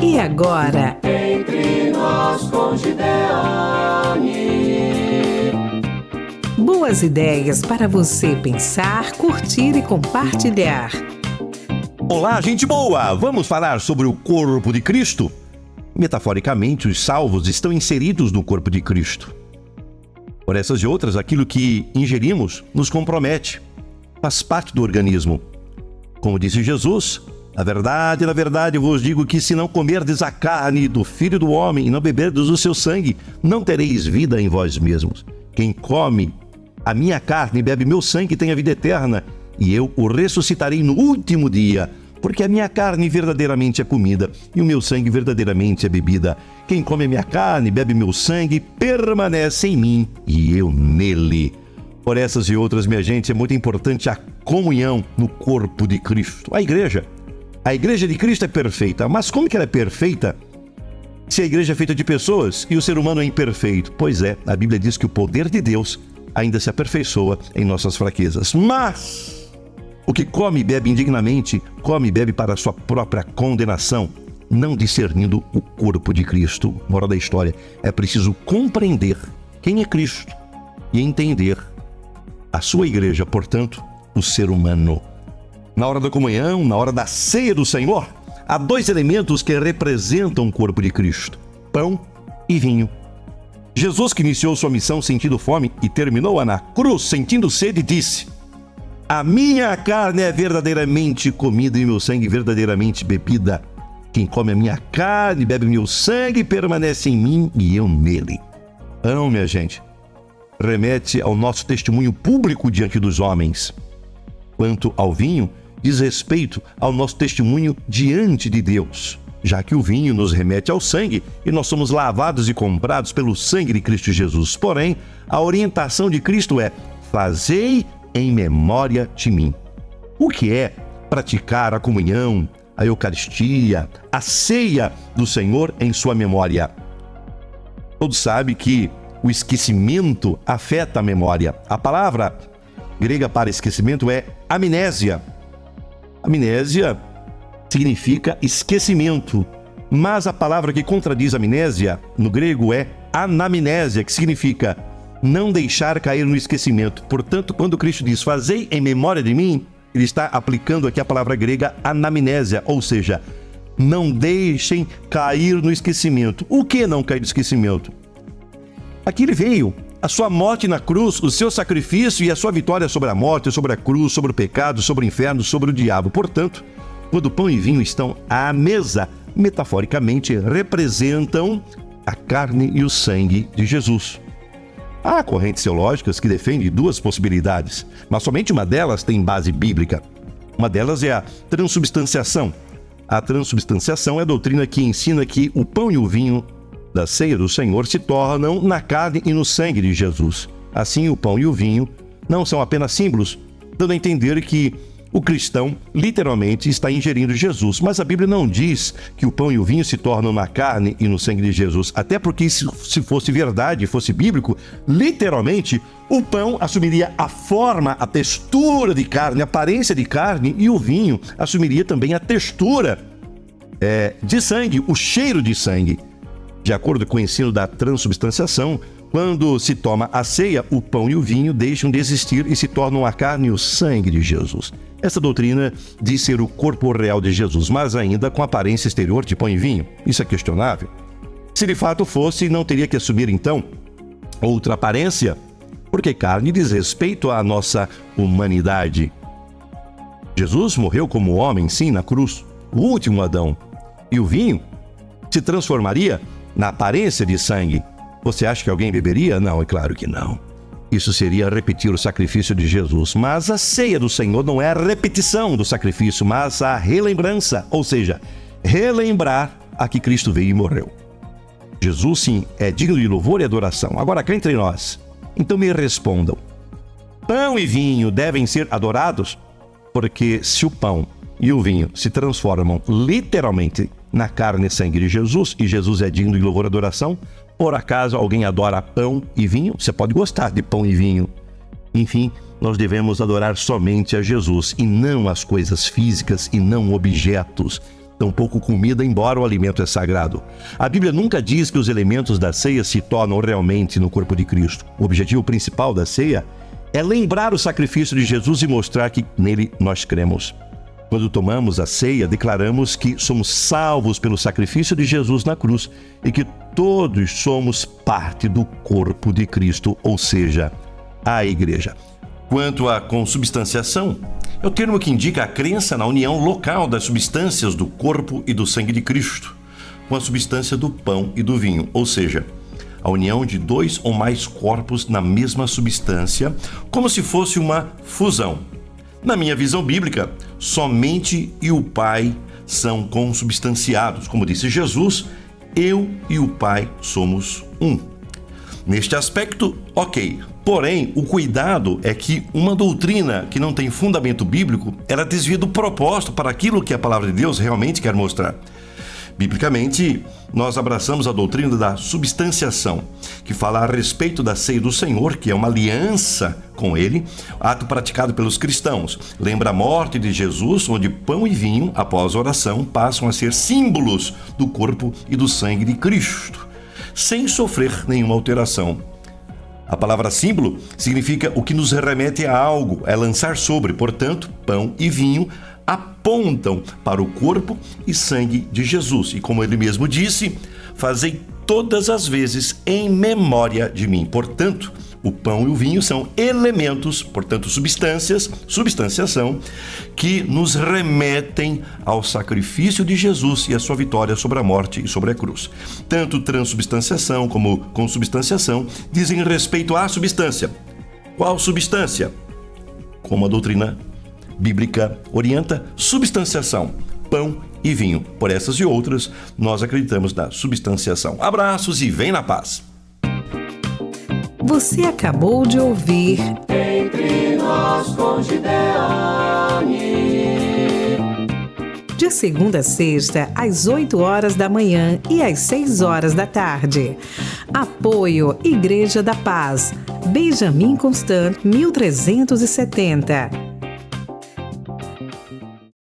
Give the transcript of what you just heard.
E agora? Entre nós com Gideone. Boas ideias para você pensar, curtir e compartilhar. Olá, gente boa! Vamos falar sobre o corpo de Cristo? Metaforicamente, os salvos estão inseridos no corpo de Cristo. Por essas e outras, aquilo que ingerimos nos compromete. Faz parte do organismo. Como disse Jesus, na verdade vos digo que se não comerdes a carne do Filho do Homem e não beberdes o seu sangue, não tereis vida em vós mesmos. Quem come a minha carne e bebe meu sangue tem a vida eterna, e eu o ressuscitarei no último dia, porque a minha carne verdadeiramente é comida e o meu sangue verdadeiramente é bebida. Quem come a minha carne e bebe meu sangue permanece em mim e eu nele. Por essas e outras, minha gente, é muito importante a comunhão no corpo de Cristo. A igreja de Cristo é perfeita, mas como que ela é perfeita se a igreja é feita de pessoas e o ser humano é imperfeito? Pois é, a Bíblia diz que o poder de Deus ainda se aperfeiçoa em nossas fraquezas. Mas o que come e bebe indignamente, come e bebe para a sua própria condenação, não discernindo o corpo de Cristo. Moral da história, é preciso compreender quem é Cristo e entender a sua igreja, portanto, o ser humano. Na hora da comunhão, na hora da ceia do Senhor, há dois elementos que representam o corpo de Cristo: pão e vinho. Jesus, que iniciou sua missão sentindo fome e terminou-a na cruz sentindo sede, disse: a minha carne é verdadeiramente comida e meu sangue verdadeiramente bebida. Quem come a minha carne e bebe meu sangue permanece em mim e eu nele. Pão, minha gente, remete ao nosso testemunho público diante dos homens. Quanto ao vinho, diz respeito ao nosso testemunho diante de Deus, já que o vinho nos remete ao sangue e nós somos lavados e comprados pelo sangue de Cristo Jesus. Porém, a orientação de Cristo é: fazei em memória de mim. O que é praticar a comunhão, a Eucaristia, a ceia do Senhor em sua memória? Todos sabem que o esquecimento afeta a memória. A palavra grega para esquecimento é amnésia. Amnésia significa esquecimento, mas a palavra que contradiz amnésia no grego é anamnésia, que significa não deixar cair no esquecimento. Portanto, quando Cristo diz fazei em memória de mim, ele está aplicando aqui a palavra grega anamnésia, ou seja, não deixem cair no esquecimento. O que não cair no esquecimento? Aqui ele veio, a sua morte na cruz, o seu sacrifício e a sua vitória sobre a morte, sobre a cruz, sobre o pecado, sobre o inferno, sobre o diabo. Portanto, quando pão e vinho estão à mesa, metaforicamente representam a carne e o sangue de Jesus. Há correntes teológicas que defendem duas possibilidades, mas somente uma delas tem base bíblica. Uma delas é a transubstanciação. A transubstanciação é a doutrina que ensina que o pão e o vinho da ceia do Senhor se tornam na carne e no sangue de Jesus. Assim, o pão e o vinho não são apenas símbolos, dando a entender que o cristão literalmente está ingerindo Jesus. Mas a Bíblia não diz que o pão e o vinho se tornam na carne e no sangue de Jesus. Até porque se fosse verdade, fosse bíblico, literalmente o pão assumiria a forma, a textura de carne, a aparência de carne, e o vinho assumiria também a textura de sangue, o cheiro de sangue. De acordo com o ensino da transubstanciação, quando se toma a ceia, o pão e o vinho deixam de existir e se tornam a carne e o sangue de Jesus. Essa doutrina diz ser o corpo real de Jesus, mas ainda com aparência exterior de pão e vinho. Isso é questionável. Se de fato fosse, não teria que assumir então outra aparência, porque carne diz respeito à nossa humanidade. Jesus morreu como homem, sim, na cruz, o último Adão. E o vinho se transformaria na aparência de sangue. Você acha que alguém beberia? Não, é claro que não. Isso seria repetir o sacrifício de Jesus. Mas a ceia do Senhor não é a repetição do sacrifício, mas a relembrança, ou seja, relembrar a que Cristo veio e morreu. Jesus, sim, é digno de louvor e adoração. Agora, cá entre nós, então me respondam: pão e vinho devem ser adorados? Porque se o pão e o vinho se transformam literalmente na carne e sangue de Jesus, e Jesus é digno de louvor e adoração, por acaso alguém adora pão e vinho? Você pode gostar de pão e vinho. Enfim, nós devemos adorar somente a Jesus e não as coisas físicas e não objetos. tampouco comida, embora o alimento é sagrado. A Bíblia nunca diz que os elementos da ceia se tornam realmente no corpo de Cristo. O objetivo principal da ceia é lembrar o sacrifício de Jesus e mostrar que nele nós cremos. Quando tomamos a ceia, declaramos que somos salvos pelo sacrifício de Jesus na cruz e que todos somos parte do corpo de Cristo, ou seja, a igreja. Quanto à consubstanciação, é o termo que indica a crença na união local das substâncias do corpo e do sangue de Cristo, com a substância do pão e do vinho, ou seja, a união de dois ou mais corpos na mesma substância, como se fosse uma fusão. Na minha visão bíblica, somente e o Pai são consubstanciados. Como disse Jesus, eu e o Pai somos um. Neste aspecto, ok. Porém, o cuidado é que uma doutrina que não tem fundamento bíblico, ela desvia do propósito para aquilo que a palavra de Deus realmente quer mostrar. Biblicamente, nós abraçamos a doutrina da substanciação, que fala a respeito da ceia do Senhor, que é uma aliança com Ele, ato praticado pelos cristãos. Lembra a morte de Jesus, onde pão e vinho, após a oração, passam a ser símbolos do corpo e do sangue de Cristo, sem sofrer nenhuma alteração. A palavra símbolo significa o que nos remete a algo, é lançar sobre, portanto, pão e vinho apontam para o corpo e sangue de Jesus. E como ele mesmo disse, fazei todas as vezes em memória de mim. Portanto, o pão e o vinho são elementos, portanto, substanciação, que nos remetem ao sacrifício de Jesus e a sua vitória sobre a morte e sobre a cruz. Tanto transubstanciação como consubstanciação dizem respeito à substância. Qual substância? Como a doutrina bíblica orienta, substanciação, pão e vinho. Por essas e outras, nós acreditamos na substanciação. Abraços e vem na paz. Você acabou de ouvir Entre nós com Gideone. de segunda a sexta, às 8 horas da manhã e às 6 horas da tarde. Apoio Igreja da Paz, Benjamin Constant, 1370.